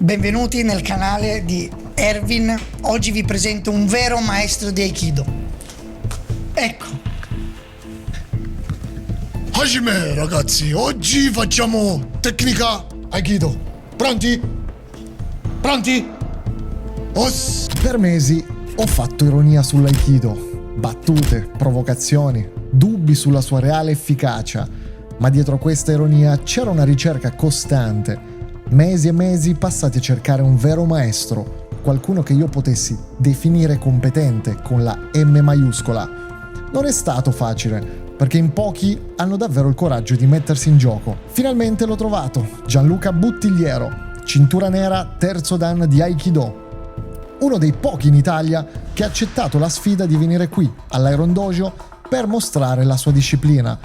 Benvenuti nel canale di Erwin. Oggi vi presento un vero maestro di Aikido. Ecco. Hajime ragazzi, oggi facciamo tecnica Aikido. Pronti? Pronti? Os! Per mesi ho fatto ironia sull'Aikido, battute, provocazioni, dubbi sulla sua reale efficacia, ma dietro questa ironia c'era una ricerca costante. Mesi e mesi passati a cercare un vero maestro, qualcuno che io potessi definire competente con la M maiuscola. Non è stato facile, perché in pochi hanno davvero il coraggio di mettersi in gioco. Finalmente l'ho trovato, Gianluca Buttigliero, cintura nera terzo dan di Aikido. Uno dei pochi in Italia che ha accettato la sfida di venire qui, all'Iron Dojo, per mostrare la sua disciplina.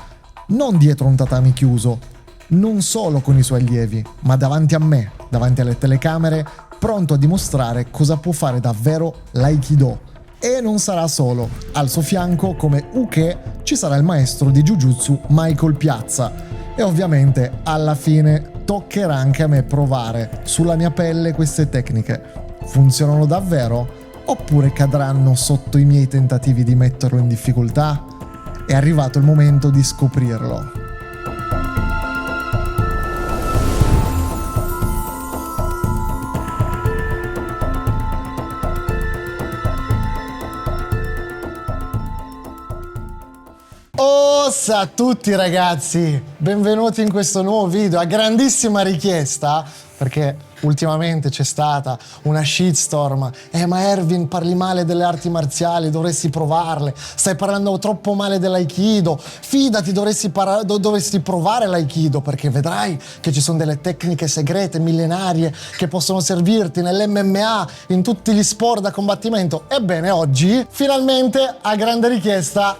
Non dietro un tatami chiuso, non solo con i suoi allievi, ma davanti a me, davanti alle telecamere, pronto a dimostrare cosa può fare davvero l'Aikido. E non sarà solo, al suo fianco come Uke ci sarà il maestro di Jujutsu Michael Piazza. E ovviamente alla fine toccherà anche a me provare sulla mia pelle queste tecniche. Funzionano davvero? Oppure cadranno sotto i miei tentativi di metterlo in difficoltà? È arrivato il momento di scoprirlo. Ciao a tutti ragazzi, benvenuti in questo nuovo video a grandissima richiesta, perché ultimamente c'è stata una shitstorm. Ma Erwin, parli male delle arti marziali, dovresti provarle, stai parlando troppo male dell'Aikido, fidati, dovresti provare l'Aikido, perché vedrai che ci sono delle tecniche segrete, millenarie, che possono servirti nell'MMA, in tutti gli sport da combattimento. Ebbene, oggi, finalmente, a grande richiesta,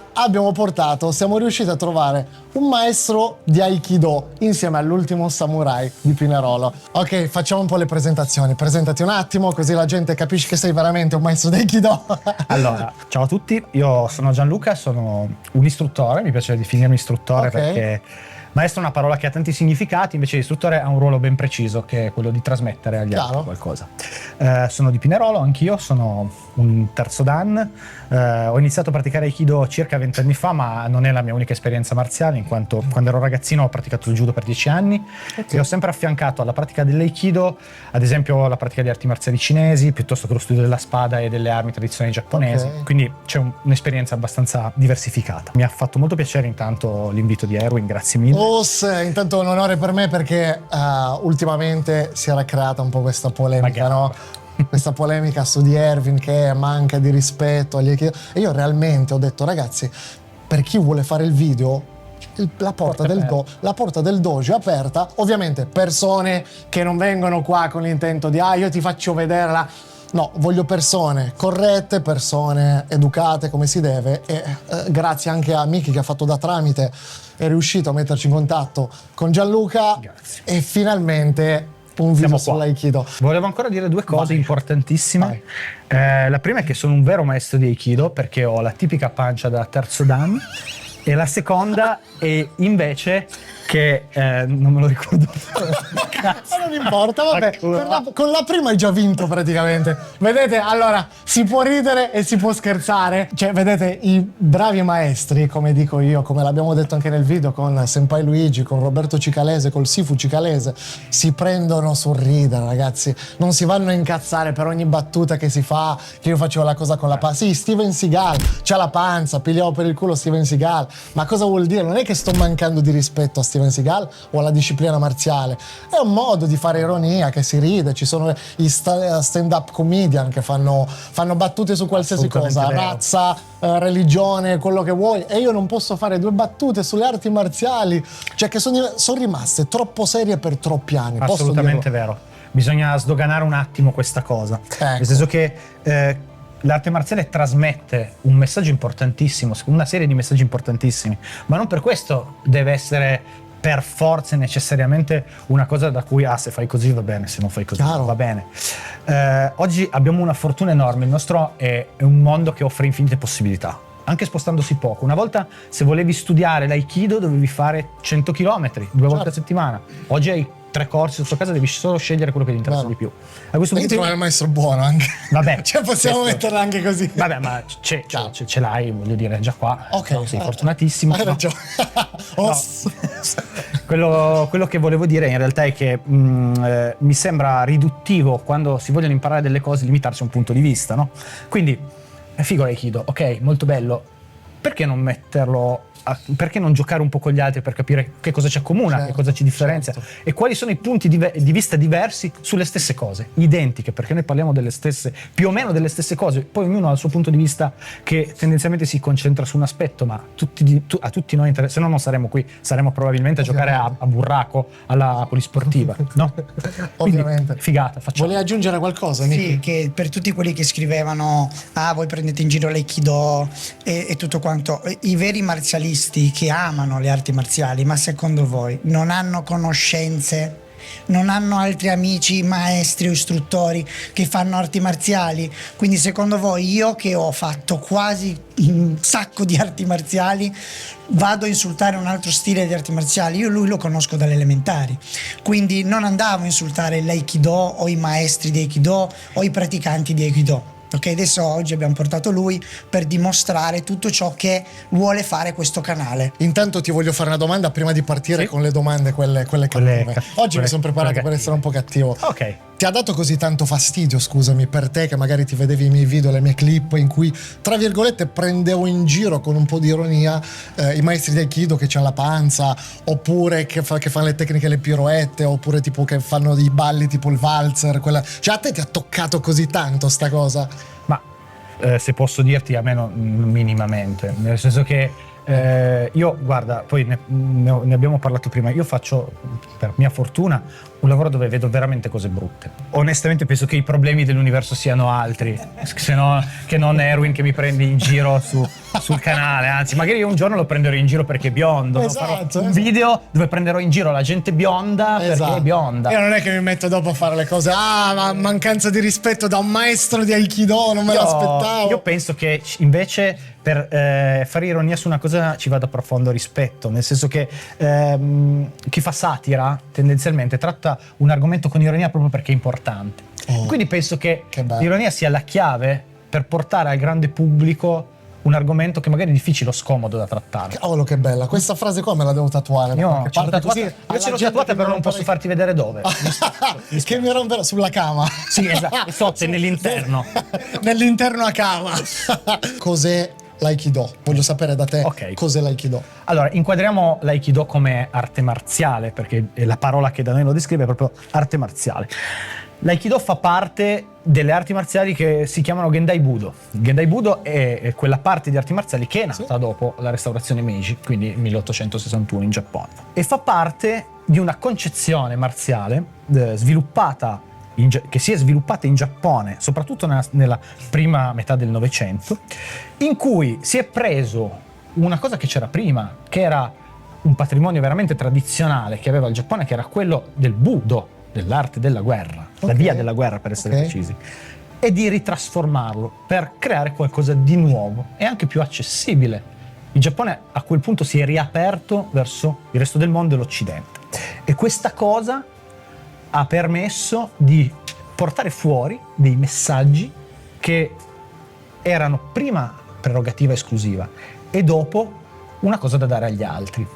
siamo riusciti a trovare un maestro di Aikido insieme all'ultimo samurai di Pinerolo. Ok, facciamo un po' le presentazioni. Presentati un attimo, così la gente capisce che sei veramente un maestro di Aikido. Allora, ciao a tutti, io sono Gianluca, sono un istruttore, mi piace definirmi istruttore, Ok. perché maestro è una parola che ha tanti significati, invece l'istruttore ha un ruolo ben preciso, che è quello di trasmettere agli altri qualcosa. Sono di Pinerolo, anch'io sono un terzo dan. Ho iniziato a praticare Aikido circa 20 anni fa, ma non è la mia unica esperienza marziale, in quanto quando ero ragazzino ho praticato il judo per 10 anni e ho sempre affiancato alla pratica dell'Aikido, ad esempio, la pratica di arti marziali cinesi, piuttosto che lo studio della spada e delle armi tradizionali giapponesi. Quindi c'è un'esperienza abbastanza diversificata. Mi ha fatto molto piacere intanto l'invito di Erwin, grazie mille. Intanto è un onore per me, perché ultimamente si era creata un po' questa polemica, no? Questa polemica su di Erwin che manca di rispetto agli Aikido. E io realmente ho detto, ragazzi, per chi vuole fare il video, la porta del dojo è aperta. Ovviamente persone che non vengono qua con l'intento di io ti faccio vedere No, voglio persone corrette, persone educate come si deve, e grazie anche a Miki che ha fatto da tramite, è riuscito a metterci in contatto con Gianluca. Grazie. E finalmente un video sull'Aikido. Volevo ancora dire due cose importantissime. La prima è che sono un vero maestro di Aikido, perché ho la tipica pancia da terzo dan, e la seconda è invece che non me lo ricordo. Ma non importa, vabbè, con la prima hai già vinto praticamente. Vedete, allora si può ridere e si può scherzare. Cioè, vedete, i bravi maestri, come dico io, come l'abbiamo detto anche nel video con Senpai Luigi, con Roberto Cicalese, col Sifu Cicalese, si prendono sul ridere, ragazzi. Non si vanno a incazzare per ogni battuta che si fa, che io facevo la cosa con la panza. Sì, Steven Seagal c'ha la panza, pigliavo per il culo Steven Seagal. Ma cosa vuol dire? Non è che sto mancando di rispetto a Steven Seagal o alla disciplina marziale, è un modo di fare ironia, che si ride. Ci sono i stand-up comedian che fanno battute su qualsiasi cosa, razza, religione, quello che vuoi, e io non posso fare due battute sulle arti marziali, cioè che sono rimaste troppo serie per troppi anni. Assolutamente vero, bisogna sdoganare un attimo questa cosa, nel senso che l'arte marziale trasmette un messaggio importantissimo, una serie di messaggi importantissimi, ma non per questo deve essere per forza e necessariamente una cosa da cui se fai così va bene, se non fai così va bene. Oggi abbiamo una fortuna enorme, il nostro è un mondo che offre infinite possibilità. anche spostandosi poco. Una volta, se volevi studiare l'Aikido, dovevi fare 100 km, 2 volte a settimana. Oggi hai 3 corsi sotto casa, devi solo scegliere quello che ti interessa di più. A questo Devi punto trovare il maestro buono anche. Vabbè, Cioè possiamo questo- metterla anche così. Vabbè, ma ce l'hai, voglio dire, già qua. Ok, No, sei fortunatissimo. Hai No. ragione. No. Quello che volevo dire in realtà è che mi sembra riduttivo, quando si vogliono imparare delle cose, limitarsi a un punto di vista, no? Quindi è figo l'aikido, ok, molto bello. Perché non metterlo perché non giocare un po' con gli altri per capire che cosa ci accomuna, Certo, che cosa ci differenzia, certo. e quali sono i punti di vista diversi sulle stesse cose, identiche, perché noi parliamo delle stesse, più o meno delle stesse cose, poi ognuno ha il suo punto di vista che tendenzialmente si concentra su un aspetto, ma a tutti noi interessa, se no non saremo qui, saremo probabilmente a giocare a burraco alla polisportiva, no? Quindi, Ovviamente. figata, facciamo. Volevi aggiungere qualcosa, Nicky? Sì, che per tutti quelli che scrivevano voi prendete in giro l'aikido e tutto quanto, i veri marzialisti che amano le arti marziali, ma secondo voi non hanno conoscenze, non hanno altri amici, maestri o istruttori che fanno arti marziali? Quindi secondo voi, io che ho fatto quasi un sacco di arti marziali, vado a insultare un altro stile di arti marziali? Io lui lo conosco dalle elementari, quindi non andavo a insultare l'aikido o i maestri di aikido o i praticanti di aikido. Ok, adesso oggi abbiamo portato lui per dimostrare tutto ciò che vuole fare questo canale. Intanto ti voglio fare una domanda prima di partire Sì. con le domande, quelle cattive. Oggi quelle- mi sono preparato per quelle essere un po' cattivo. Ok. Ti ha dato così tanto fastidio, scusami, per te che magari ti vedevi i miei video, le mie clip in cui, tra virgolette, prendevo in giro con un po' di ironia i maestri di Aikido che c'hanno la panza, oppure che fanno le tecniche, le piroette, oppure tipo che fanno dei balli tipo il valzer, quella... Cioè a te ti ha toccato così tanto sta cosa? Ma se posso dirti, a me minimamente, nel senso che io, guarda, poi ne abbiamo parlato prima, io faccio, per mia fortuna, un lavoro dove vedo veramente cose brutte. Onestamente penso che i problemi dell'universo siano altri, se no, che non Erwin che mi prende in giro sul canale, anzi magari io un giorno lo prenderò in giro perché è biondo, farò Esatto, un video dove prenderò in giro la gente bionda perché è bionda. Io non è che mi metto dopo a fare le cose, ma mancanza di rispetto da un maestro di Aikido, non me l'aspettavo. Io penso che invece per fare ironia su una cosa ci vada profondo rispetto, nel senso che chi fa satira tendenzialmente tratta un argomento con ironia proprio perché è importante. Quindi penso che bello. l'ironia sia la chiave per portare al grande pubblico un argomento che magari è difficile o scomodo da trattare. Cavolo che bella, questa frase qua me la devo tatuare. da Io qualche ce l'ho parte, tatuata, così io ce alla l'ho gente tatuata, che però mi non posso rompe farti vedere dove. le- che mi romperà sulla cama. Sì, esatto, sotto, nell'interno. Nell'interno a cama. Cos'è l'Aikido? Voglio sapere da te Ok. cos'è l'Aikido. Allora, inquadriamo l'Aikido come arte marziale, perché la parola che da noi lo descrive è proprio arte marziale. L'Aikido fa parte delle arti marziali che si chiamano Gendai Budo. Gendai Budo è quella parte di arti marziali che è nata dopo la restaurazione Meiji, quindi 1861 in Giappone. E fa parte di una concezione marziale sviluppata che si è sviluppata in Giappone, soprattutto nella prima metà del Novecento, in cui si è preso una cosa che c'era prima, che era un patrimonio veramente tradizionale che aveva il Giappone, che era quello del Budo, dell'arte della guerra, la Ok. via della guerra per essere Ok. precisi, e di ritrasformarlo per creare qualcosa di nuovo e anche più accessibile. Il Giappone a quel punto si è riaperto verso il resto del mondo e l'Occidente, e questa cosa ha permesso di portare fuori dei messaggi che erano prima prerogativa esclusiva e dopo una cosa da dare agli altri.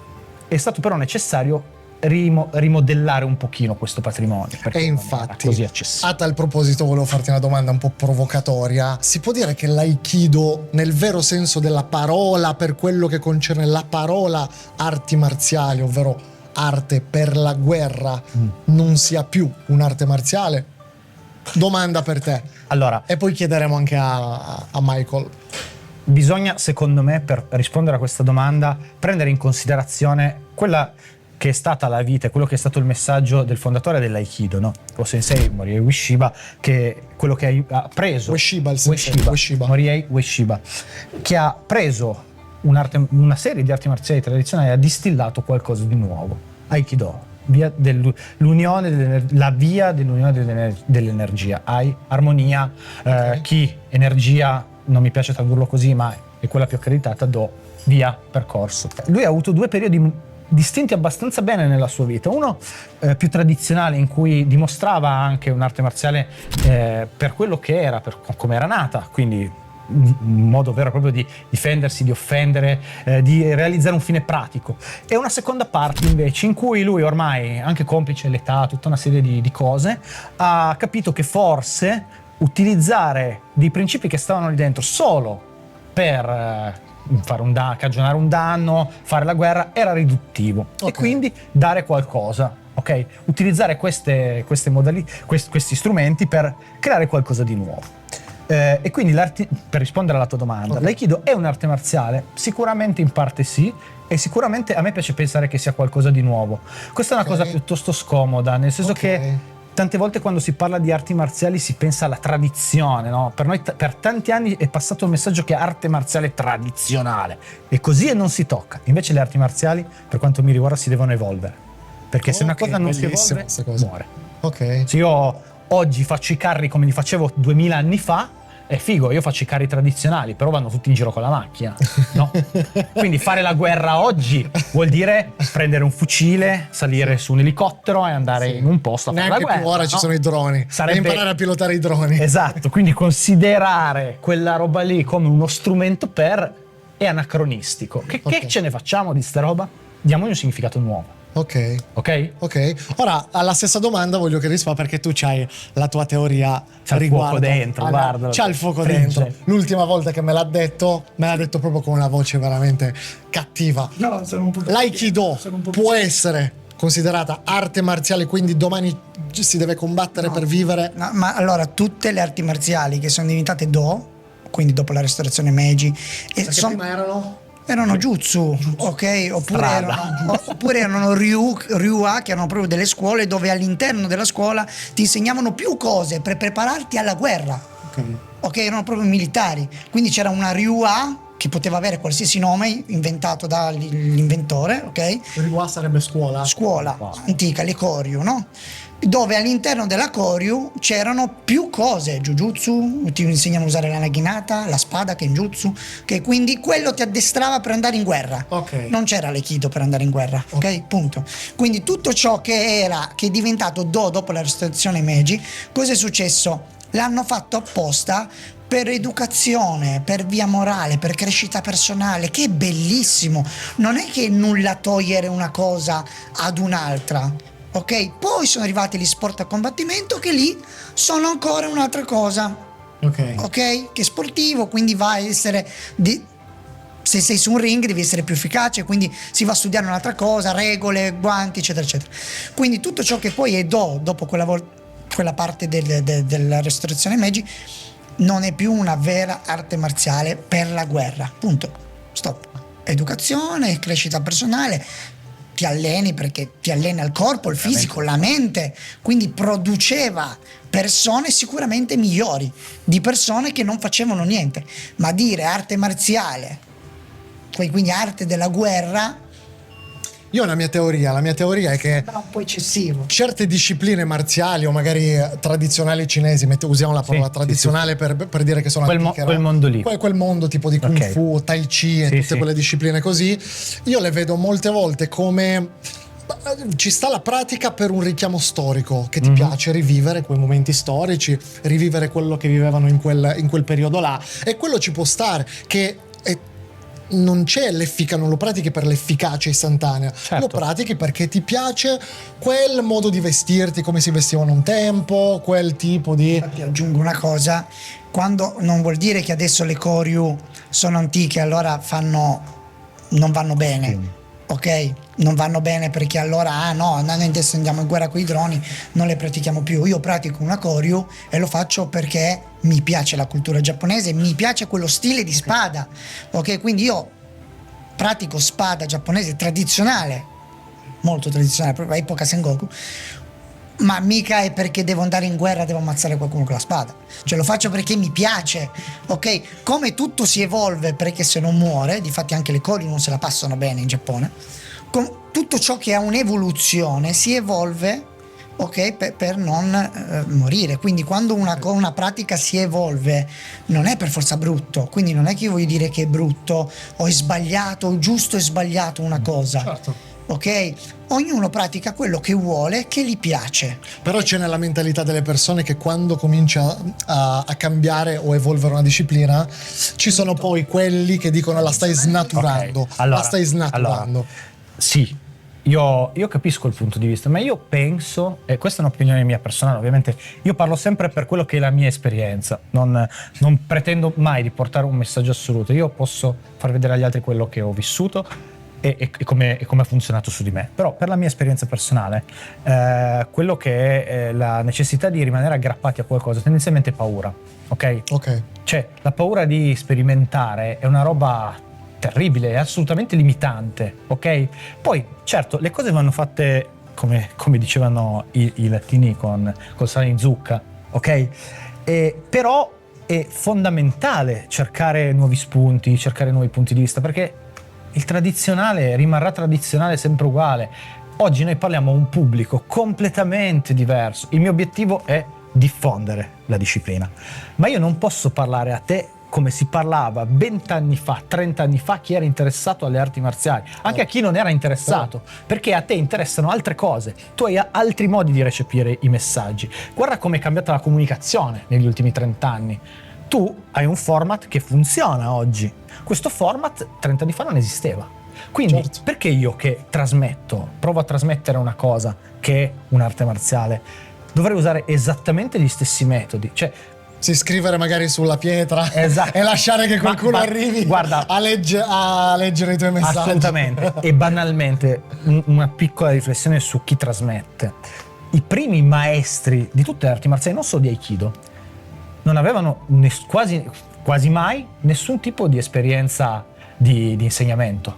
È stato però necessario rimodellare un pochino questo patrimonio, perché E non era infatti, così accessibile. a tal proposito volevo farti una domanda un po' provocatoria. Si può dire che l'Aikido, nel vero senso della parola, per quello che concerne la parola arti marziali, ovvero arte per la guerra, non sia più un'arte marziale? Domanda per te. Allora, E poi chiederemo anche a Michael. bisogna, secondo me, per rispondere a questa domanda, prendere in considerazione quella che è stata la vita, quello che è stato il messaggio del fondatore dell'Aikido, no? O sensei Morihei Ueshiba, che quello che ha preso Ueshiba, il sensei, Ueshiba. Morihei Ueshiba, che ha preso una serie di arti marziali tradizionali e ha distillato qualcosa di nuovo. Aikido, la via dell'unione dell'energia. Ai, armonia, chi, energia, non mi piace tradurlo così, ma è quella più accreditata, do, via, percorso. Lui ha avuto due periodi distinti abbastanza bene nella sua vita. Uno più tradizionale, in cui dimostrava anche un'arte marziale per quello che era, per come era nata, quindi un modo vero e proprio di difendersi, di offendere, di realizzare un fine pratico. E una seconda parte invece in cui lui, ormai anche complice l'età, tutta una serie di cose, ha capito che forse utilizzare dei principi che stavano lì dentro solo per fare cagionare un danno, fare la guerra, era riduttivo. E quindi dare qualcosa, ok? Utilizzare queste modalità, questi strumenti per creare qualcosa di nuovo. E quindi per rispondere alla tua domanda, l'Aikido è un'arte marziale? Sicuramente in parte sì, e sicuramente a me piace pensare che sia qualcosa di nuovo. Questa è una cosa piuttosto scomoda, nel senso che tante volte quando si parla di arti marziali si pensa alla tradizione, no? Per noi per tanti anni è passato il messaggio che è arte marziale tradizionale, e così non si tocca. Invece le arti marziali, per quanto mi riguarda, si devono evolvere, perché se una cosa non si evolve, muore. Se io oggi faccio i carri come li facevo 2000 anni fa, è figo, io faccio i carri tradizionali, però vanno tutti in giro con la macchina, no? Quindi fare la guerra oggi vuol dire prendere un fucile, salire su un elicottero e andare in un posto a fare la guerra. Neanche più ora ci sono i droni, devi imparare a pilotare i droni. Esatto, quindi considerare quella roba lì come uno strumento è anacronistico. Che ce ne facciamo di sta roba? Diamogli un significato nuovo. Ok. Ora, alla stessa domanda voglio che risponda, perché tu c'hai la tua teoria c'ha riguardo. Il fuoco dentro, guarda. C'ha il fuoco dentro. L'ultima volta che me l'ha detto proprio con una voce veramente cattiva. No, sono un po'. L'Aikido può essere considerata arte marziale, quindi domani si deve combattere per vivere? No, ma allora, tutte le arti marziali che sono diventate quindi dopo la restaurazione Meiji, prima erano jutsu, ok? Oppure erano ryuha, che erano proprio delle scuole dove all'interno della scuola ti insegnavano più cose per prepararti alla guerra. Ok, erano proprio militari. Quindi c'era una ryuha che poteva avere qualsiasi nome inventato dall'inventore, ok? Ryuha sarebbe scuola antica, le Koryu, no? Dove all'interno della Koryu c'erano più cose, Jujutsu, ti insegnano a usare la naginata, la spada Kenjutsu, che quindi quello ti addestrava per andare in guerra. Non c'era l'Aikido per andare in guerra, ok? Punto. Quindi tutto ciò che è diventato dopo la restaurazione Meiji, cosa è successo? L'hanno fatto apposta per educazione, per via morale, per crescita personale, che è bellissimo. Non è che nulla togliere una cosa ad un'altra. Ok, poi sono arrivati gli sport a combattimento, che lì sono ancora un'altra cosa. Ok, che è sportivo, quindi va a essere se sei su un ring devi essere più efficace, quindi si va a studiare un'altra cosa, regole, guanti, eccetera eccetera. Quindi tutto ciò che poi è dopo quella parte della restaurazione Meiji non è più una vera arte marziale per la guerra. Punto. Stop. Educazione, crescita personale, ti alleni perché ti allena il corpo, il fisico, la mente, quindi produceva persone sicuramente migliori di persone che non facevano niente. Ma dire arte marziale, quindi arte della guerra, io ho una mia teoria. La mia teoria è che un po' eccessivo. Certe discipline marziali o magari tradizionali cinesi, usiamo la parola tradizionale per dire che sono antiche, quel mondo lì, quel mondo tipo di Kung Fu, Tai Chi e tutte quelle discipline così, io le vedo molte volte come ci sta la pratica per un richiamo storico, che ti piace rivivere quei momenti storici, rivivere quello che vivevano in quel periodo là, e quello ci può stare, che non c'è non lo pratichi per l'efficacia istantanea, lo pratichi perché ti piace quel modo di vestirti, come si vestivano un tempo, quel tipo di... Infatti aggiungo una cosa, quando non vuol dire che adesso le Koryu sono antiche, allora non vanno bene. Ok, non vanno bene perché allora noi adesso andiamo in guerra con i droni, non le pratichiamo più. Io pratico una Koryu e lo faccio perché mi piace la cultura giapponese, mi piace quello stile di spada. Ok, quindi io pratico spada giapponese tradizionale, molto tradizionale, proprio epoca Sengoku, ma mica è perché devo andare in guerra, devo ammazzare qualcuno con la spada. Cioè lo faccio perché mi piace, ok? Come tutto si evolve, perché se non muore, difatti anche le Koryu non se la passano bene in Giappone, tutto ciò che ha un'evoluzione si evolve, ok? Per non morire. Quindi quando una pratica si evolve non è per forza brutto, quindi non è che io voglio dire che è brutto o è sbagliato o giusto e sbagliato una cosa. ok? Ognuno pratica quello che vuole, che gli piace. Però c'è nella mentalità delle persone che quando comincia a cambiare o evolvere una disciplina, ci sono poi quelli che dicono la stai snaturando. Ok, allora, la stai snaturando. allora, sì, io capisco il punto di vista, ma io penso, e questa è un'opinione mia personale, ovviamente io parlo sempre per quello che è la mia esperienza, non pretendo mai di portare un messaggio assoluto, io posso far vedere agli altri quello che ho vissuto e come ha funzionato su di me. Però per la mia esperienza personale, quello che è la necessità di rimanere aggrappati a qualcosa tendenzialmente è paura, ok? Ok. Cioè la paura di sperimentare è una roba terribile, è assolutamente limitante, ok? Poi certo le cose vanno fatte come dicevano i latini col sale in zucca, ok? Però è fondamentale cercare nuovi spunti, cercare nuovi punti di vista, perché il tradizionale rimarrà tradizionale sempre uguale. Oggi noi parliamo a un pubblico completamente diverso. Il mio obiettivo è diffondere la disciplina, ma io non posso parlare a te come si parlava 20 anni fa, 30 anni fa, chi era interessato alle arti marziali, anche a chi non era interessato, perché a te interessano altre cose, tu hai altri modi di recepire i messaggi. Guarda come è cambiata la comunicazione negli ultimi 30 anni. Tu hai un format che funziona oggi. Questo format 30 anni fa non esisteva. Quindi Certo. perché io che provo a trasmettere una cosa che è un'arte marziale, dovrei usare esattamente gli stessi metodi? Cioè, Sì, scrivere magari sulla pietra Esatto. e lasciare che qualcuno Ma arrivi guarda, a leggere i tuoi messaggi. assolutamente. E banalmente, una piccola riflessione su chi trasmette. I primi maestri di tutte le arti marziali, non solo di Aikido, non avevano quasi mai nessun tipo di esperienza di insegnamento,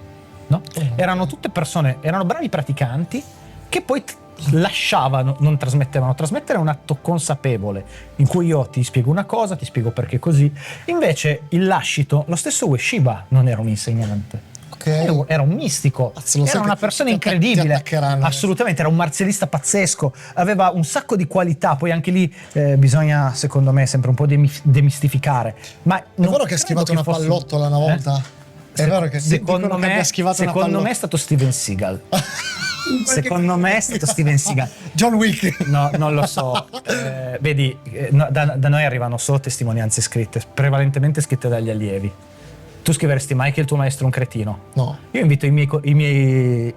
no? Erano tutte persone, erano bravi praticanti che poi lasciavano, non trasmettevano. Trasmettere è un atto consapevole in cui io ti spiego una cosa, ti spiego perché così. Invece il lascito, lo stesso Ueshiba non era un insegnante. Ok. Era un mistico, Cazzo, lo era sai una che persona ti incredibile, attaccheranno. assolutamente, era un marzialista pazzesco, aveva un sacco di qualità. Poi anche lì bisogna, secondo me, sempre un po' demistificare. Ma È vero che ha schivato una pallottola una volta? È vero che secondo me, abbia schivato una secondo me è pallottola. stato Steven Seagal. Secondo me è stato Steven Seagal. John Wick. No, non lo so. Vedi, no, da noi arrivano solo testimonianze scritte, prevalentemente scritte dagli allievi. Tu scriveresti mai che il tuo maestro è un cretino? No. Io invito i miei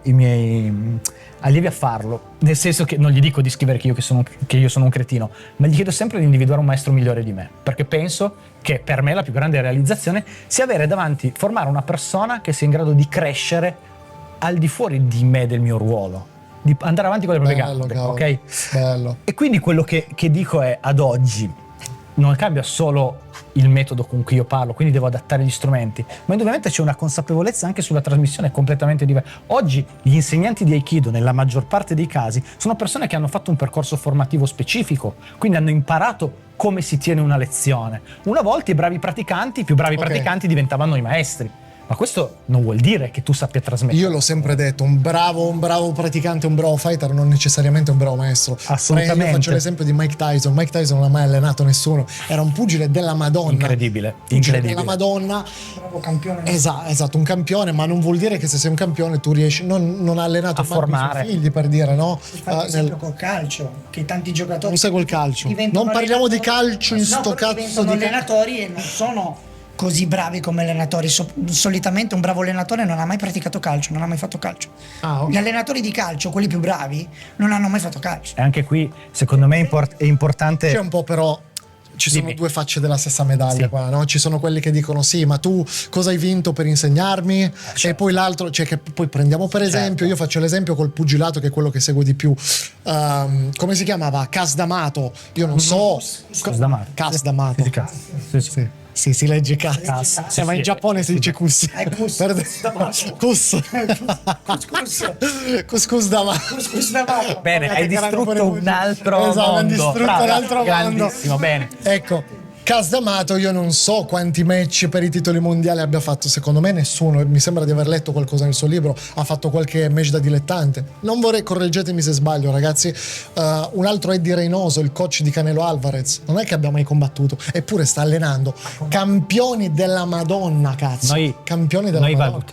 allievi a farlo, nel senso che non gli dico di scrivere che io sono un cretino, ma gli chiedo sempre di individuare un maestro migliore di me, perché penso che per me la più grande realizzazione sia avere davanti, formare una persona che sia in grado di crescere al di fuori di me, del mio ruolo, di andare avanti con le proprie Bello, gambe, cavolo. ok? Bello. E quindi quello che dico è, ad oggi non cambia solo il metodo con cui io parlo, quindi devo adattare gli strumenti, ma indubbiamente c'è una consapevolezza anche sulla trasmissione completamente diversa. Oggi gli insegnanti di Aikido, nella maggior parte dei casi, sono persone che hanno fatto un percorso formativo specifico, quindi hanno imparato come si tiene una lezione. Una volta i più bravi Ok. praticanti diventavano i maestri. Ma questo non vuol dire che tu sappia trasmettere. Io l'ho sempre detto, un bravo praticante, un bravo fighter non necessariamente un bravo maestro. Assolutamente. Io faccio l'esempio di Mike Tyson. Mike Tyson non ha mai allenato nessuno, era un pugile della Madonna. Incredibile, Pugile incredibile. della Madonna. Bravo campione. Esatto, un campione, ma non vuol dire che se sei un campione tu riesci, non ha allenato A manco i suoi formare. figli, per dire, no? Fai esempio col calcio, che tanti giocatori Non segue il calcio. diventano Non parliamo di allenatori. calcio in sto però cazzo diventano di allenatori e non sono così bravi come allenatori. Solitamente un bravo allenatore non ha mai praticato calcio, non ha mai fatto calcio. Ah, ok. Gli allenatori di calcio, quelli più bravi, non hanno mai fatto calcio. E anche qui, secondo me, è importante. C'è un po' però. Ci sono Dimmi. due facce della stessa medaglia Sì. qua, no? Ci sono quelli che dicono sì, ma tu cosa hai vinto per insegnarmi? E poi l'altro, cioè che poi prendiamo per esempio, io faccio l'esempio col pugilato che è quello che seguo di più. Come si chiamava? Cas D'Amato. Io non so. Cas D'Amato. Cas D'Amato. Sì, cazzo. Sì, sì. Sì, si legge Cas. Cas. Sì, ma in Sì. Giappone si dice Kus. Kus. Perde- D'Amato. Kus. Kus D'Amato. Bene, hai Che erano distrutto pure- un altro Esatto, mondo. hanno distrutto Bravo, un altro mondo. grandissimo, bene. Ecco, Cas D'Amato io non so quanti match per i titoli mondiali abbia fatto, secondo me nessuno, mi sembra di aver letto qualcosa nel suo libro, ha fatto qualche match da dilettante. Non vorrei, correggetemi se sbaglio ragazzi, un altro Eddie Reynoso, il coach di Canelo Alvarez, non è che abbia mai combattuto, eppure sta allenando campioni della Madonna, cazzo. Campioni della Madonna.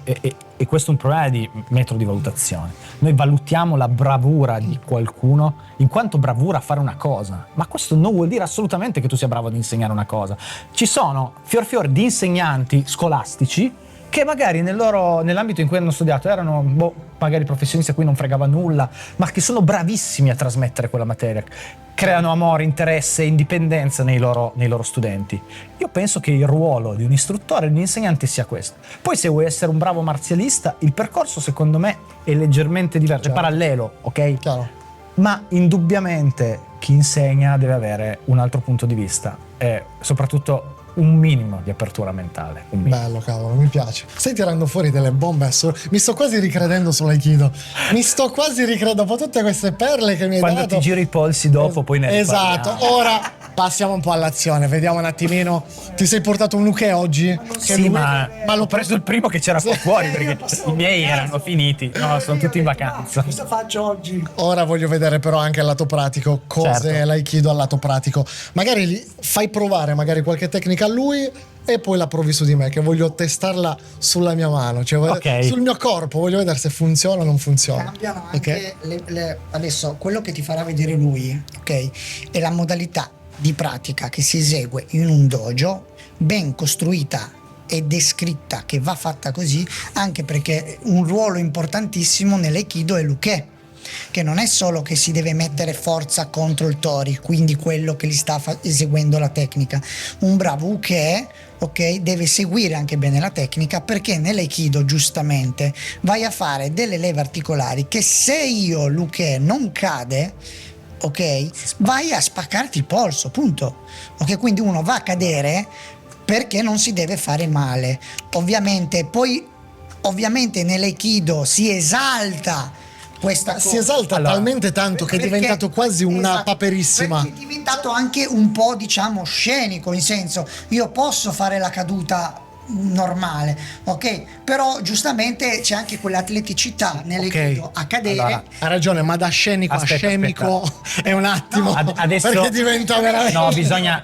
e questo è un problema di metodo di valutazione. Noi valutiamo la bravura di qualcuno in quanto bravura a fare una cosa, ma questo non vuol dire assolutamente che tu sia bravo ad insegnare una cosa. Ci sono fior di insegnanti scolastici che magari nell'ambito in cui hanno studiato erano magari professionisti a cui non fregava nulla, ma che sono bravissimi a trasmettere quella materia, creano amore, interesse e indipendenza nei loro studenti. Io penso che il ruolo di un istruttore, di un insegnante sia questo. Poi se vuoi essere un bravo marzialista, il percorso secondo me è leggermente diverso, è parallelo, ok? Chiaro. Ma indubbiamente chi insegna deve avere un altro punto di vista e soprattutto un minimo di apertura mentale. Bello, cavolo, mi piace. Stai tirando fuori delle bombe mi sto quasi ricredendo sull'aikido. Mi sto quasi ricredendo dopo tutte queste perle che mi hai dato. Quando ti giro i polsi dopo, poi ne Esatto. riparliamo. Ora passiamo un po' all'azione. Vediamo un attimino. Ti sei portato un Luque oggi? Sì, ma l'ho preso il primo che c'era qua fuori perché i miei erano finiti. No, sono tutti in vacanza. Cosa faccio oggi? Ora voglio vedere però anche al lato pratico cos'è Certo. l'aikido al lato pratico. Magari fai provare magari qualche tecnica a lui e poi la provi su di me, che voglio testarla sulla mia mano, cioè Ok. sul mio corpo, voglio vedere se funziona o non funziona. Cambiano Ok? anche adesso quello che ti farà vedere lui, ok? È la modalità di pratica che si esegue in un dojo ben costruita e descritta, che va fatta così, anche perché un ruolo importantissimo nell'aikido è l'uke, che non è solo che si deve mettere forza contro il tori, quindi quello che gli sta eseguendo la tecnica. Un bravo uke, ok, deve seguire anche bene la tecnica, perché nell'aikido giustamente vai a fare delle leve articolari che se l'uke non cade, ok, vai a spaccarti il polso, punto. Ok, quindi uno va a cadere perché non si deve fare male. Ovviamente nell'aikido si esalta questa cosa. Si esalta Allora, talmente tanto che è Perché- diventato quasi una esatto, paperissima. perché è diventato anche un po', diciamo, scenico, in senso, io posso fare la caduta normale, ok, però giustamente c'è anche quell'atleticità nell'aikido a cadere. Allora, Ha ragione, ma da scenico Aspetta, a scemico è un attimo. Adesso perché diventa veramente. No, bisogna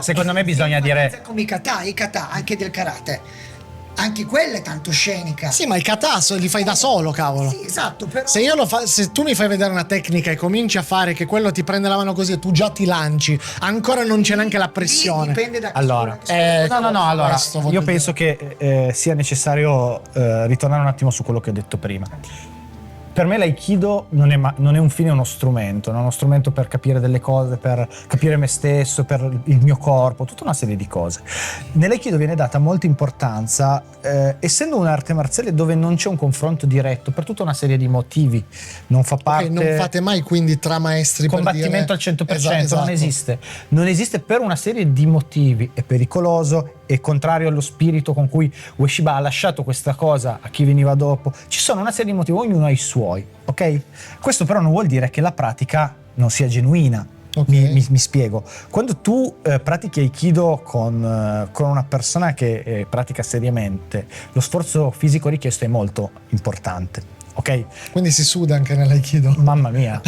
secondo me bisogna dire come i kata anche del karate, anche quella è tanto scenica. Sì, ma il kataso li fai da solo, cavolo. Sì, esatto, però Se tu mi fai vedere una tecnica e cominci a fare che quello ti prende la mano così e tu già ti lanci, ancora non c'è neanche la pressione. dipende da allora, no, allora questo voglio io penso che sia necessario ritornare un attimo su quello che ho detto prima. Per me l'aikido non è un fine, è uno strumento, non è uno strumento per capire delle cose, per capire me stesso, per il mio corpo, tutta una serie di cose. Nell'aikido viene data molta importanza, essendo un'arte marziale dove non c'è un confronto diretto per tutta una serie di motivi, non fa parte... Non fate mai quindi tra maestri combattimento per dire... al 100%, Esatto. non esiste per una serie di motivi, è pericoloso, è contrario allo spirito con cui Ueshiba ha lasciato questa cosa a chi veniva dopo. Ci sono una serie di motivi, ognuno ha i suoi, ok? Questo però non vuol dire che la pratica non sia genuina. Ok. Mi spiego. Quando tu pratichi Aikido con una persona che pratica seriamente, lo sforzo fisico richiesto è molto importante, ok? Quindi si suda anche nell'aikido. Mamma mia,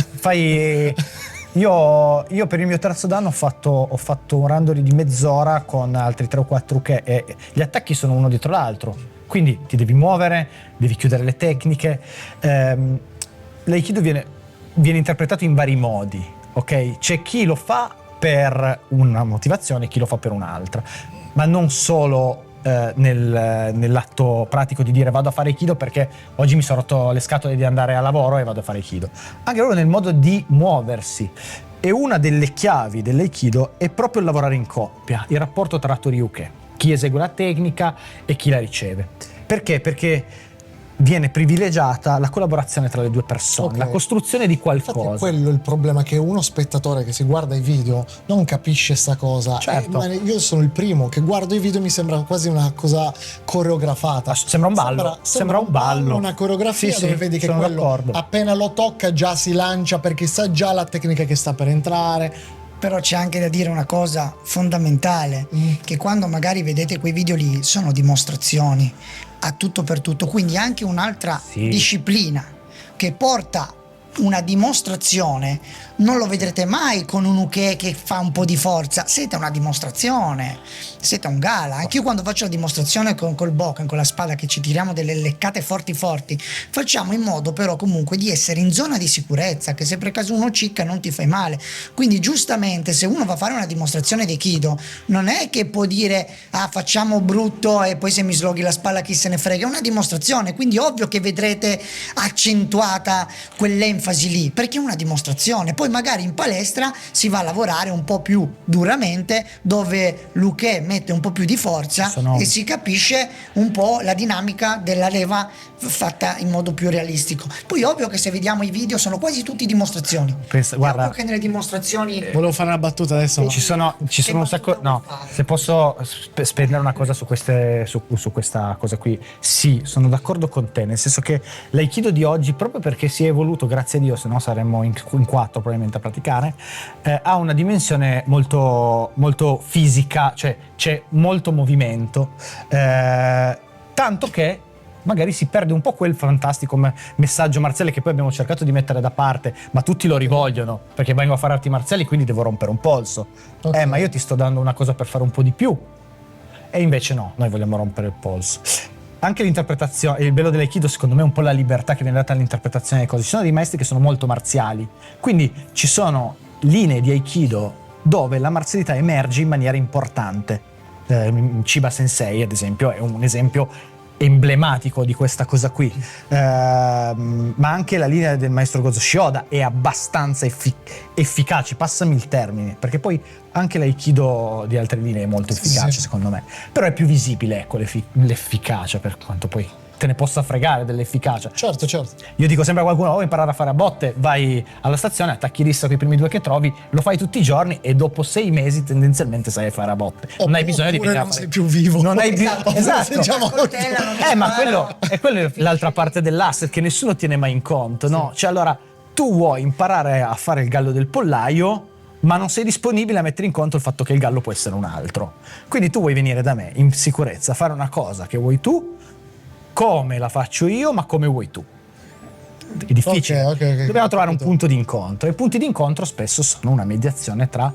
io per il mio terzo danno ho fatto un randori di mezz'ora con altri 3 o 4 uke e gli attacchi sono uno dietro l'altro, quindi ti devi muovere, devi chiudere le tecniche. L'aikido viene interpretato in vari modi, ok? C'è chi lo fa per una motivazione e chi lo fa per un'altra, ma non solo nell'atto pratico di dire vado a fare Aikido perché oggi mi sono rotto le scatole di andare a lavoro e vado a fare Aikido, anche proprio nel modo di muoversi. E una delle chiavi dell'Aikido è proprio il lavorare in coppia, il rapporto tra Tori-Uke, chi esegue la tecnica e chi la riceve. Perché? Perché viene privilegiata la collaborazione tra le due persone, Ok. la costruzione di Infatti qualcosa. è quello il problema, che uno spettatore che si guarda i video non capisce sta cosa. Certo. Ma io sono il primo che guardo i video, mi sembra quasi una cosa coreografata. Sembra un ballo. Sembra un ballo, una coreografia Sì, dove sì, vedi che sono quello d'accordo. appena lo tocca già si lancia perché sa già la tecnica che sta per entrare. Però c'è anche da dire una cosa fondamentale, che quando magari vedete quei video lì sono dimostrazioni a tutto per tutto, quindi anche un'altra Sì. disciplina che porta una dimostrazione non lo vedrete mai con un uke che fa un po' di forza. Siete una dimostrazione, siete un gala. Anche io quando faccio la dimostrazione col bokken, con la spada, che ci tiriamo delle leccate forti, facciamo in modo però comunque di essere in zona di sicurezza, che se per caso uno cicca non ti fai male. Quindi giustamente, se uno va a fare una dimostrazione di Kido, non è che può dire facciamo brutto e poi se mi sloghi la spalla chi se ne frega. È una dimostrazione, quindi ovvio che vedrete accentuata quell'enfasi lì, perché è una dimostrazione. Poi magari in palestra si va a lavorare un po' più duramente, dove l'uke mette un po' più di forza e si capisce un po' la dinamica della leva fatta in modo più realistico. Poi ovvio che se vediamo i video sono quasi tutti dimostrazioni. Guarda, ovvio che nelle dimostrazioni volevo fare una battuta adesso. ci sono un sacco. No, se posso spendere una cosa su questa cosa qui, sì, sono d'accordo con te, nel senso che l'aikido di oggi, proprio perché si è evoluto, grazie a Dio, se no saremmo in 4 probabilmente a praticare, ha una dimensione molto, molto fisica, cioè c'è molto movimento, tanto che magari si perde un po' quel fantastico messaggio marziale che poi abbiamo cercato di mettere da parte, ma tutti lo rivogliono, perché vengo a fare arti marziali quindi devo rompere un polso. Ma io ti sto dando una cosa per fare un po' di più. E invece no, noi vogliamo rompere il polso. Anche l'interpretazione, il bello dell'aikido secondo me è un po' la libertà che viene data all'interpretazione delle cose. Ci sono dei maestri che sono molto marziali, quindi ci sono linee di aikido dove la marzialità emerge in maniera importante. Chiba Sensei ad esempio è un esempio emblematico di questa cosa qui, ma anche la linea del maestro Gozo Shioda è abbastanza efficace, passami il termine, perché poi anche l'aikido di altre linee è molto efficace secondo me, però è più visibile, ecco, l'efficacia, per quanto poi te ne possa fregare dell'efficacia. Certo. Io dico sempre a qualcuno: vuoi imparare a fare a botte, vai alla stazione, attacchi rissa con i primi 2 che trovi, lo fai tutti i giorni e dopo 6 mesi tendenzialmente sai fare a botte. Non hai bisogno di non sei più vivo. Non hai esatto. Diciamo Ma quello è l'altra parte dell'asset che nessuno tiene mai in conto, no? Cioè, allora tu vuoi imparare a fare il gallo del pollaio, ma non sei disponibile a mettere in conto il fatto che il gallo può essere un altro. Quindi tu vuoi venire da me in sicurezza a fare una cosa che vuoi tu, come la faccio io, ma come vuoi tu. È difficile. Okay, dobbiamo trovare un punto di incontro, e i punti di incontro spesso sono una mediazione tra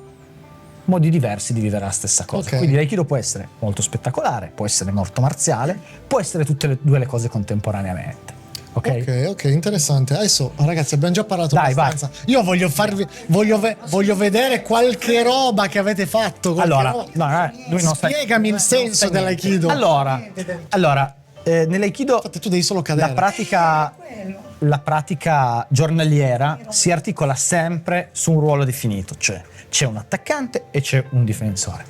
modi diversi di vivere la stessa cosa. Quindi l'aikido può essere molto spettacolare, può essere molto marziale, può essere tutte e due le cose contemporaneamente. Ok, interessante. Adesso ragazzi abbiamo già parlato abbastanza. Vai. Io voglio vedere qualche roba che avete fatto. Lui non spiegami il senso dell'aikido. Allora, nell'aikido infatti tu devi solo cadere. La pratica giornaliera si articola sempre su un ruolo definito, cioè c'è un attaccante e c'è un difensore.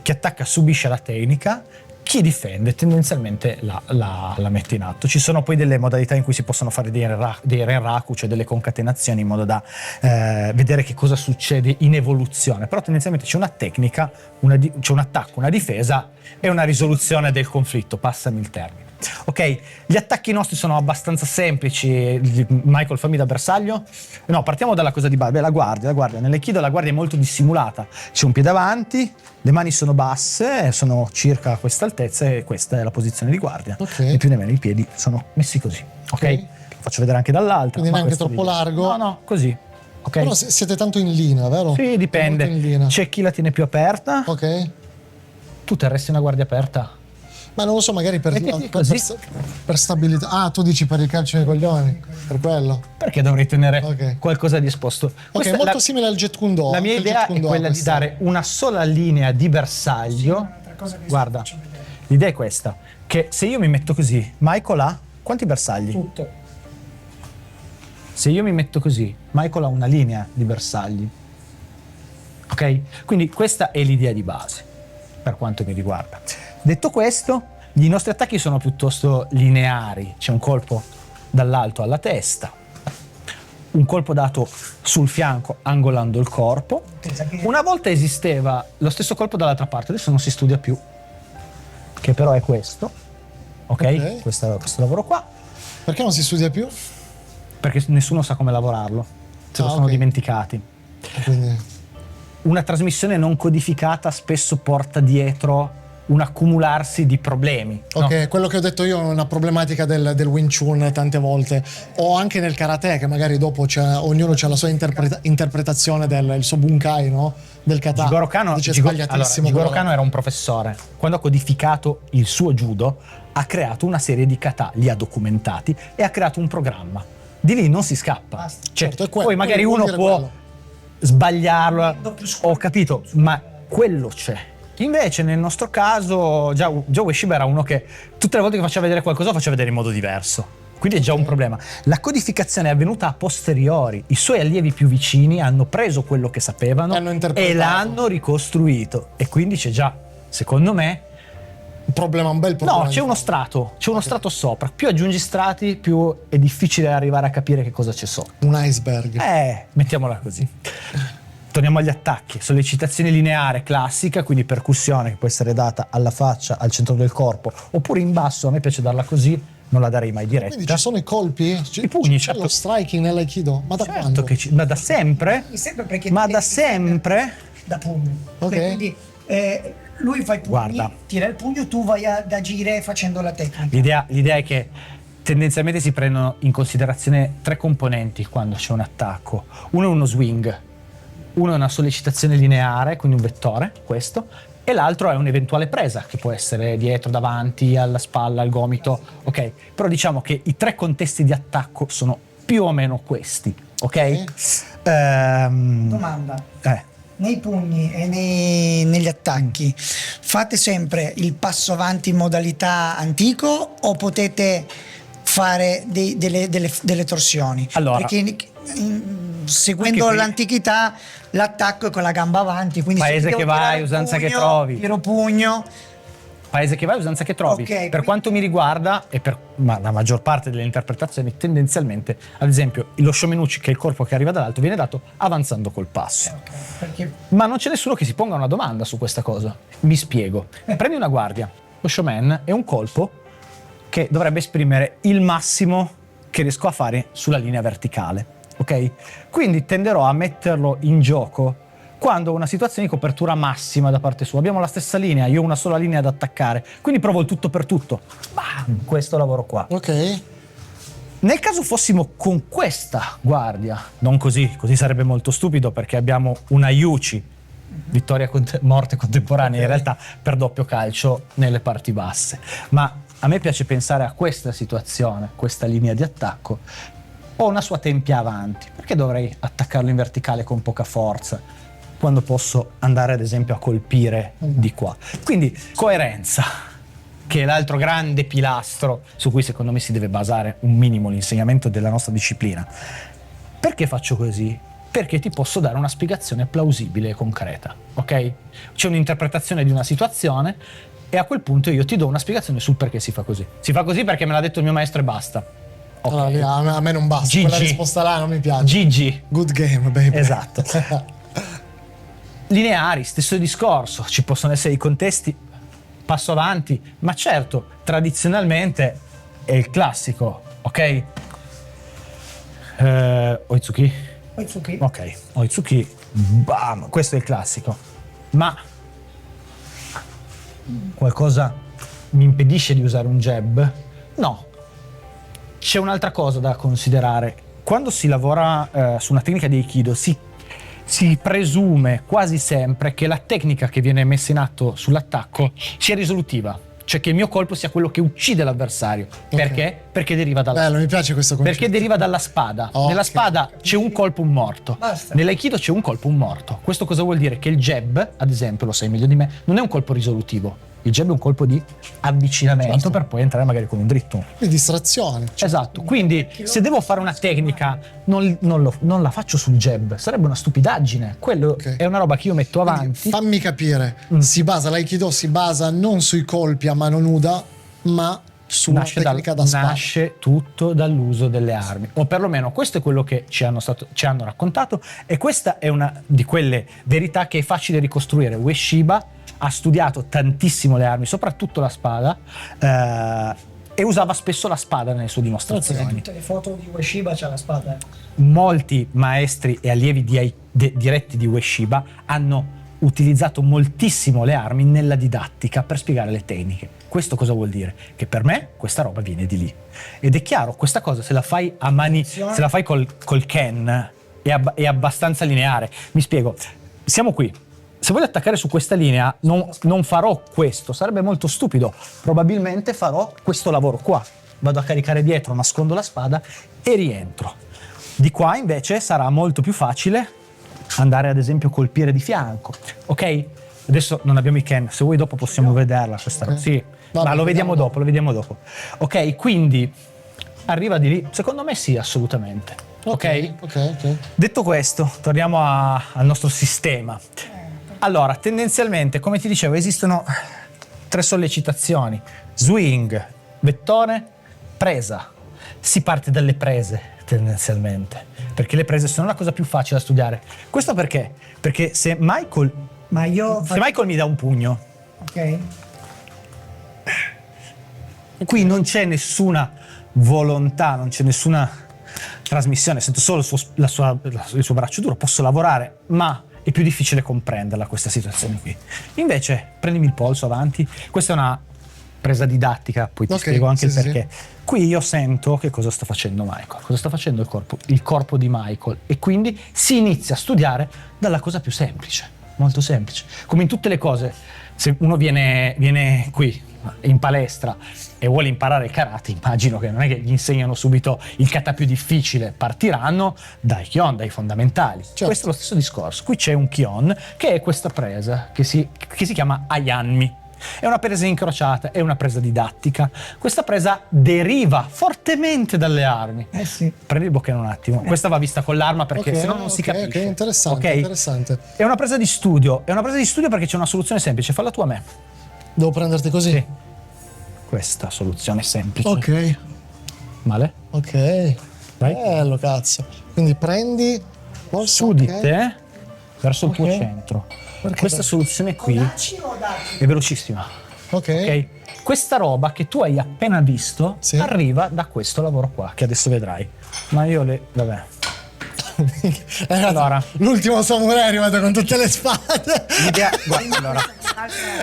Chi attacca subisce la tecnica, chi difende tendenzialmente la mette in atto. Ci sono poi delle modalità in cui si possono fare dei renraku, cioè delle concatenazioni, in modo da vedere che cosa succede in evoluzione, però tendenzialmente c'è una tecnica, c'è un attacco, una difesa e una risoluzione del conflitto, passami il termine. Ok, gli attacchi nostri sono abbastanza semplici. Michael, fammi da bersaglio. No, partiamo dalla cosa di base. La guardia. Nell'aikido la guardia è molto dissimulata. C'è un piede avanti, le mani sono basse, sono circa a questa altezza e questa è la posizione di guardia. E più o meno i piedi sono messi così. Ok? Faccio vedere anche dall'alto. Quindi neanche troppo largo. No, così. Okay. Però siete tanto in linea, vero? Sì, dipende. C'è chi la tiene più aperta. Ok. Tu terresti una guardia aperta? Ma non lo so, magari per stabilità. Ah, tu dici per il calcio nei coglioni, per quello. Perché dovrei tenere qualcosa di esposto? È molto simile al Jeet Kune Do. La mia idea è quella di dare una sola linea di bersaglio. Guarda, l'idea è questa, che se io mi metto così, Michael ha quanti bersagli? Tutto. Se io mi metto così, Michael ha una linea di bersagli. Ok? Quindi questa è l'idea di base, per quanto mi riguarda. Detto questo, i nostri attacchi sono piuttosto lineari. C'è un colpo dall'alto alla testa, un colpo dato sul fianco angolando il corpo. Una volta esisteva lo stesso colpo dall'altra parte, adesso non si studia più, che però è questo. Ok? Questo lavoro qua. Perché non si studia più? Perché nessuno sa come lavorarlo, se lo sono dimenticati. Quindi una trasmissione non codificata spesso porta dietro un accumularsi di problemi. Ok, no? quello che ho detto io è una problematica del Wing Chun tante volte, o anche nel karate, che magari dopo ognuno ha la sua interpretazione del suo bunkai, no? Del kata. Jigoro Kano, Jigoro Kano era un professore. Quando ha codificato il suo judo, ha creato una serie di kata, li ha documentati e ha creato un programma. Di lì non si scappa. Cioè, certo, è quello, poi magari vuol uno dire può quello. sbagliarlo, ho capito, ma quello c'è. Invece nel nostro caso già Ueshiba era uno che tutte le volte che faceva vedere qualcosa lo faceva vedere in modo diverso. Quindi è già un problema. La codificazione è avvenuta a posteriori. I suoi allievi più vicini hanno preso quello che sapevano e l'hanno ricostruito. E quindi c'è già, secondo me, un bel problema. no, c'è uno strato sopra. Più aggiungi strati, più è difficile arrivare a capire che cosa c'è sopra. Un iceberg. Mettiamola così. Torniamo agli attacchi. Sollecitazione lineare classica, quindi percussione che può essere data alla faccia, al centro del corpo, oppure in basso. A me piace darla così, non la darei mai diretta. Quindi ci sono i colpi? I pugni, c'è certo. lo striking nell'aikido? Ma da quando? Ma da sempre? Ma da sempre? Da pugno. Ok. Quindi lui fa i pugni, Guarda. tira il pugno, tu vai ad agire facendo la tecnica. L'idea è che tendenzialmente si prendono in considerazione 3 componenti quando c'è un attacco. Uno è uno swing, uno è una sollecitazione lineare, quindi un vettore, questo, e l'altro è un'eventuale presa, che può essere dietro, davanti, alla spalla, al gomito, ok? Però diciamo che i 3 contesti di attacco sono più o meno questi, ok? Domanda. Nei pugni e negli attacchi fate sempre il passo avanti in modalità antico o potete fare delle torsioni? Allora, perché seguendo l'antichità l'attacco è con la gamba avanti, quindi paese se che vai, usanza che trovi. Tiro pugno. Paese che vai, usanza che trovi. Okay, per quanto mi riguarda e per la maggior parte delle interpretazioni, tendenzialmente, ad esempio, lo shomenuchi, che è il corpo che arriva dall'alto, viene dato avanzando col passo. Perché Ma non c'è nessuno che si ponga una domanda su questa cosa. Mi spiego. Prendi una guardia. Lo shomen è un colpo che dovrebbe esprimere il massimo che riesco a fare sulla linea verticale. Ok? Quindi tenderò a metterlo in gioco quando ho una situazione di copertura massima da parte sua. Abbiamo la stessa linea, io ho una sola linea da attaccare, quindi provo il tutto per tutto. Questo lavoro qua. Ok. Nel caso fossimo con questa guardia, non così sarebbe molto stupido perché abbiamo una Yuchi, vittoria morte contemporanea, in realtà per doppio calcio nelle parti basse. Ma a me piace pensare a questa situazione, questa linea di attacco. Ho una sua tempia avanti, perché dovrei attaccarlo in verticale con poca forza quando posso andare ad esempio a colpire di qua? Quindi coerenza, che è l'altro grande pilastro su cui secondo me si deve basare un minimo l'insegnamento della nostra disciplina. Perché faccio così? Perché ti posso dare una spiegazione plausibile e concreta, ok? C'è un'interpretazione di una situazione e a quel punto io ti do una spiegazione sul perché si fa così. Si fa così perché me l'ha detto il mio maestro e basta. Okay. Allora, a me non basta, quella risposta là non mi piace. GG. Good game, baby. Esatto. Lineari, stesso discorso, ci possono essere i contesti, passo avanti, ma certo, tradizionalmente è il classico, ok? Oitsuki? Oitsuki. Ok, Oitsuki, bam, questo è il classico. Ma qualcosa mi impedisce di usare un jab? No. C'è un'altra cosa da considerare. Quando si lavora su una tecnica di Aikido si presume quasi sempre che la tecnica che viene messa in atto sull'attacco sia risolutiva, cioè che il mio colpo sia quello che uccide l'avversario. Perché? Perché deriva dalla Bello, mi piace questo concetto. Perché deriva dalla spada. Nella spada c'è un colpo, un morto. Basta. Nell'aikido c'è un colpo, un morto. Questo cosa vuol dire? Che il jab, ad esempio, lo sai meglio di me, non è un colpo risolutivo. Il jab è un colpo di avvicinamento per poi entrare magari con un dritto. Di distrazione. Esatto, quindi se devo fare una tecnica non la faccio sul jab, sarebbe una stupidaggine. Quello è una roba che io metto avanti. Fammi capire, l'aikido si basa non sui colpi a mano nuda, ma su una tecnica da spada. Nasce tutto dall'uso delle armi, o perlomeno questo è quello che ci hanno raccontato, e questa è una di quelle verità che è facile ricostruire. Ueshiba ha studiato tantissimo le armi, soprattutto la spada, e usava spesso la spada nelle sue dimostrazioni. Tutte le foto di Ueshiba c'ha la spada. Molti maestri e allievi diretti di Ueshiba hanno utilizzato moltissimo le armi nella didattica per spiegare le tecniche. Questo cosa vuol dire? Che per me questa roba viene di lì. Ed è chiaro, questa cosa se la fai a mani, se la fai col Ken è abbastanza lineare. Mi spiego, siamo qui. Se voglio attaccare su questa linea non farò questo, sarebbe molto stupido. Probabilmente farò questo lavoro qua. Vado a caricare dietro, nascondo la spada e rientro. Di qua invece sarà molto più facile andare ad esempio a colpire di fianco. Ok? Adesso non abbiamo i Ken, se vuoi dopo possiamo vederla questa cosa. Sì, ma lo vediamo dopo. Ok, quindi arriva di lì. Secondo me sì, assolutamente. Ok? Detto questo, torniamo al nostro sistema. Allora, tendenzialmente, come ti dicevo, esistono 3 sollecitazioni: swing, vettore, presa. Si parte dalle prese tendenzialmente, perché le prese sono la cosa più facile da studiare. Questo perché? Perché se Michael mi dà un pugno, Ok. qui non c'è nessuna volontà, non c'è nessuna trasmissione, sento solo il suo braccio duro, posso lavorare, ma è più difficile comprenderla questa situazione qui. Invece prendimi il polso avanti, questa è una presa didattica, poi ti spiego anche il perché. Sì. Qui io sento che cosa sta facendo Michael, cosa sta facendo il corpo di Michael, e quindi si inizia a studiare dalla cosa più semplice, molto semplice. Come in tutte le cose, se uno viene qui in palestra e vuole imparare il karate, immagino che non è che gli insegnano subito il kata più difficile, partiranno dai kyon, dai fondamentali. Certo. Questo è lo stesso discorso. Qui c'è un kyon che è questa presa che si chiama Ayanmi. È una presa incrociata, è una presa didattica. Questa presa deriva fortemente dalle armi. Sì. Prendi il bocchino un attimo. Questa va vista con l'arma perché se no non si capisce. Ok, interessante, interessante. È una presa di studio. È una presa di studio perché c'è una soluzione semplice. Falla tu a me. Devo prenderti così? Sì. Questa soluzione semplice. Ok. Male? Ok. Vai. Bello, cazzo. Quindi prendi su di te verso il tuo centro. Questa soluzione qui è velocissima. Ok. Questa roba che tu hai appena visto arriva da questo lavoro qua, che adesso vedrai. Ma io vabbè. Allora, l'ultimo samurai è arrivato con tutte le spade. Allora,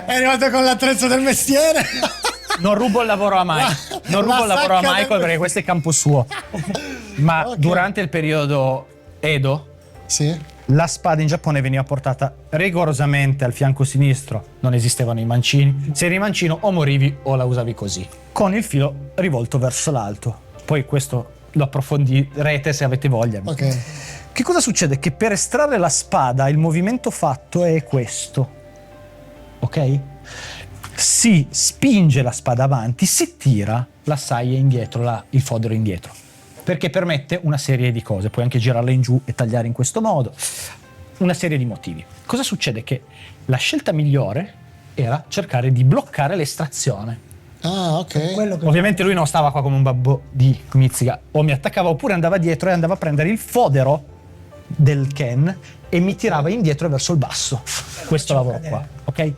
è arrivato con l'attrezzo del mestiere. Non rubo il lavoro a Michael. Non rubo il lavoro a Michael perché questo è campo suo. Ma durante il periodo Edo, la spada in Giappone veniva portata rigorosamente al fianco sinistro. Non esistevano i mancini. Se eri mancino o morivi o la usavi così, con il filo rivolto verso l'alto. Poi questo lo approfondirete se avete voglia. Che cosa succede? Che per estrarre la spada il movimento fatto è questo. Ok? Si spinge la spada avanti, si tira la saia indietro, il fodero indietro, perché permette una serie di cose. Puoi anche girarla in giù e tagliare in questo modo. Una serie di motivi. Cosa succede? Che la scelta migliore era cercare di bloccare l'estrazione. Ah, ok. Ovviamente lui non stava qua come un babbo di Mitziga, o mi attaccava oppure andava dietro e andava a prendere il fodero del Ken e mi tirava indietro verso il basso. Questo lavoro qua, ok?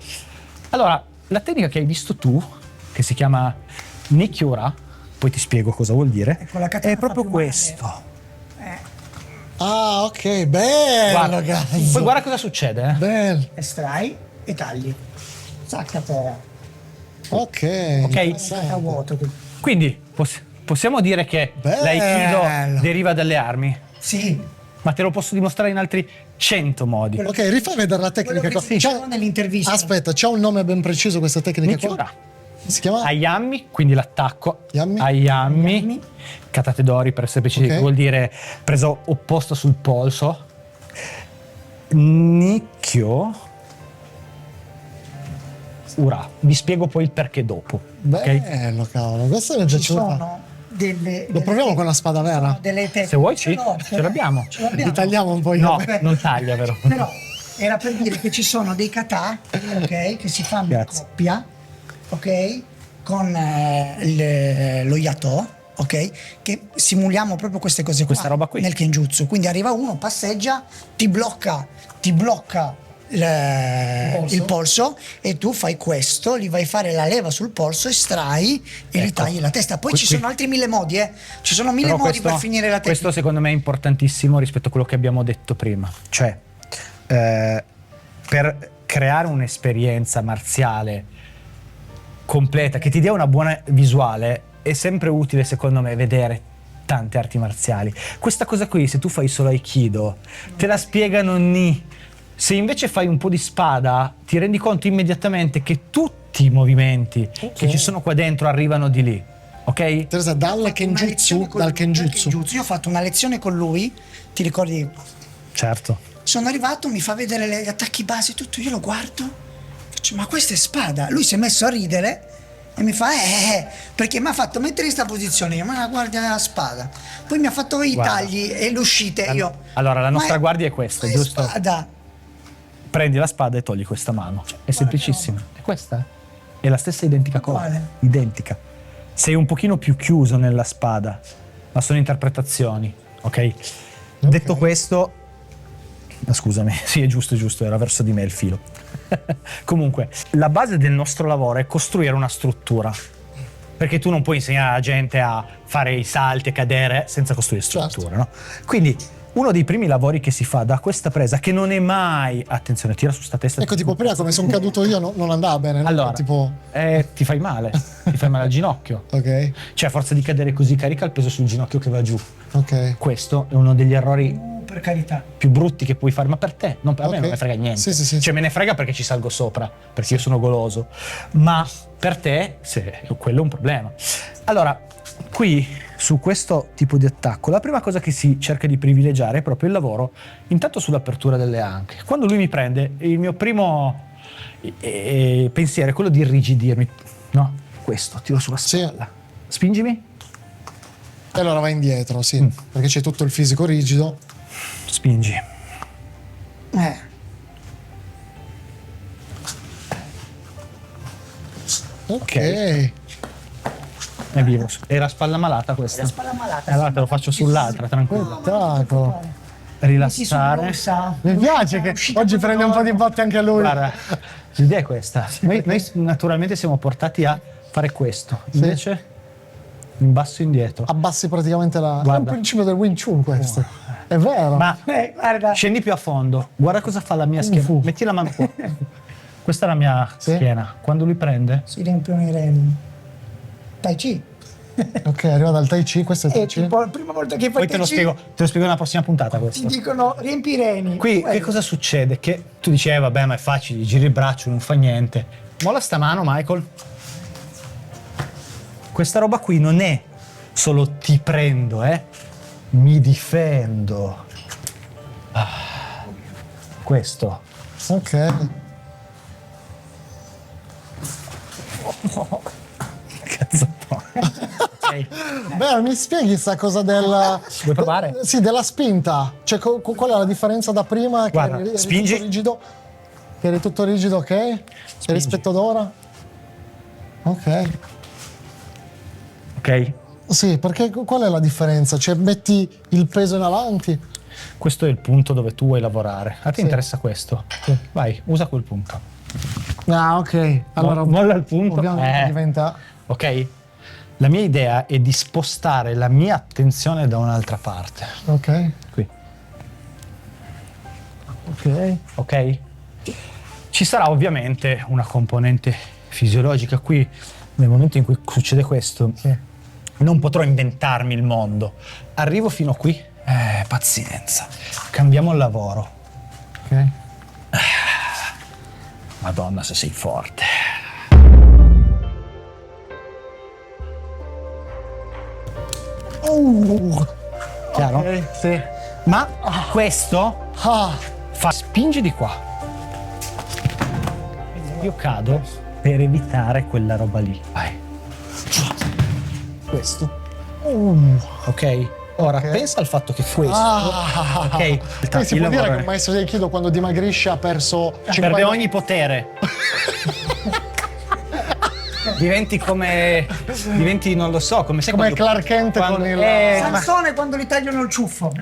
Allora, la tecnica che hai visto tu, che si chiama Nikyura, poi ti spiego cosa vuol dire, è proprio questo. Ah, ok, bello, cazzo. Poi guarda cosa succede. Bello. Estrai e tagli. Sacca terra. Ok. Vuoto. Quindi possiamo dire che l'aikido deriva dalle armi? Sì. Ma te lo posso dimostrare in altri 100 modi. Ok, rifai vedere la tecnica. Nell'intervista. Aspetta, c'ha un nome ben preciso questa tecnica qua? Si chiama? Ayami, quindi l'attacco. Ayami. Katate dori per essere precisi, vuol dire preso opposto sul polso. Nikkyo. Ura, vi spiego poi il perché dopo. Bello, cavolo, questo non ci sono. Lo proviamo con la spada vera? Se vuoi, sì, ce l'abbiamo. Li tagliamo un po'. No, non taglia, vero? Però era per dire che ci sono dei kata, ok, che si fanno in coppia, ok, con lo yato, ok, che simuliamo proprio queste cose qua. Questa roba qui. Nel kenjutsu. Quindi arriva uno, passeggia, ti blocca il polso e tu fai questo, gli vai a fare la leva sul polso, estrai e gli tagli la testa. Poi ci sono altri 1000 modi, ci sono 1000 modi per finire la testa. Questo secondo me è importantissimo rispetto a quello che abbiamo detto prima, cioè per creare un'esperienza marziale completa, che ti dia una buona visuale, è sempre utile secondo me vedere tante arti marziali. Questa cosa qui, se tu fai solo Aikido, te la spiegano nì. Se invece fai un po' di spada, ti rendi conto immediatamente che tutti i movimenti che ci sono qua dentro arrivano di lì, ok? Teresa, dal Kenjutsu. Io ho fatto una lezione con lui, ti ricordi? Certo. Sono arrivato, mi fa vedere gli attacchi base e tutto, io lo guardo, faccio, ma questa è spada. Lui si è messo a ridere e mi fa perché mi ha fatto mettere in questa posizione, io, ma guarda la spada. Poi mi ha fatto i tagli e le uscite, io. Allora, la nostra guardia è questa, giusto? Spada. Prendi la spada e togli questa mano. È semplicissimo. È questa? È la stessa identica cosa. Uguale. Identica. Sei un pochino più chiuso nella spada, ma sono interpretazioni, ok? Detto questo, scusami, sì, è giusto, era verso di me il filo. Comunque, la base del nostro lavoro è costruire una struttura. Perché tu non puoi insegnare alla gente a fare i salti e cadere senza costruire struttura, no? Quindi, uno dei primi lavori che si fa da questa presa, che non è mai, attenzione, tira su sta testa. Ecco, tipo prima come sono caduto io non andava bene, no? Allora, tipo... ti fai male al ginocchio. Ok, Cioè, a forza di cadere così, carica il peso sul ginocchio che va giù. ok. Questo è uno degli errori Per carità. più brutti che puoi fare, ma per te, non per me Ok. non me frega niente. Sì. Cioè, me ne frega perché ci salgo sopra, perché io sono goloso. Ma per te, quello è un problema. Allora, qui, su questo tipo di attacco, la prima cosa che si cerca di privilegiare è proprio il lavoro, intanto sull'apertura delle anche. Quando lui mi prende, il mio primo pensiero è quello di irrigidirmi. No, questo, tiro sulla spalla. Spingimi. E allora vai indietro, sì, perché c'è tutto il fisico rigido. Spingi. Ok. È vivo. Era spalla malata questa. Spalla malata. Allora te lo faccio sull'altra, tranquillo. Taco. Rilassare. Mi piace che oggi prende un po' di botte anche lui. Guarda, l'idea è questa. Noi naturalmente siamo portati a fare questo. Invece, in basso e indietro. Abbassi praticamente la... È un Guarda. principio del Wing Chun questo. È vero. Ma Guarda. scendi più a fondo. Guarda cosa fa la mia schiena. Metti la mano qua. Questa è la mia schiena. Quando lui prende, Si riempiono i reni. Tai Chi. Ok, arriva dal Tai Chi, questo è il Tai Chi. Tipo, la prima volta che fai poi te Tai lo Chi, spiego nella prossima puntata ti questo. dicono riempi i reni. Qui che cosa succede? Che tu dici, vabbè, ma è facile, giri il braccio, non fa niente. Molla sta mano, Michael. Questa roba qui non è solo ti prendo, mi difendo. Questo. Ok. Cazzo. Ok. Beh, mi spieghi sta cosa del... Vuoi provare? Sì, della spinta. Cioè, qual è la differenza da prima? Guarda, eri spingi. tutto rigido? Che eri tutto rigido, ok? E rispetto ad ora? Ok. Ok? Sì, perché qual è la differenza? Cioè, metti il peso in avanti? Questo è il punto dove tu vuoi lavorare. A te interessa questo? Sì. Vai, usa quel punto. Ah, ok. Allora, molla il punto. ovviamente diventa... Ok? La mia idea è di spostare la mia attenzione da un'altra parte. Ok. Qui. Ok. Ok? Ci sarà ovviamente una componente fisiologica qui. Nel momento in cui succede questo, non potrò inventarmi il mondo. Arrivo fino qui. Pazienza. Cambiamo il lavoro. Ok. Madonna, se sei forte. Chiaro? Ok, sì. Ma questo Ah, spingi di qua. Io cado per evitare quella roba lì. Vai. Questo. Ok? Ora pensa al fatto che questo. Ok? Quindi si Il può dire lavoro che è- un maestro di Aikido quando dimagrisce ha perso 50... perde ogni potere. Diventi, non lo so, come sai Come quando- Clark Kent quando- con il... Sansone quando gli tagliano il ciuffo.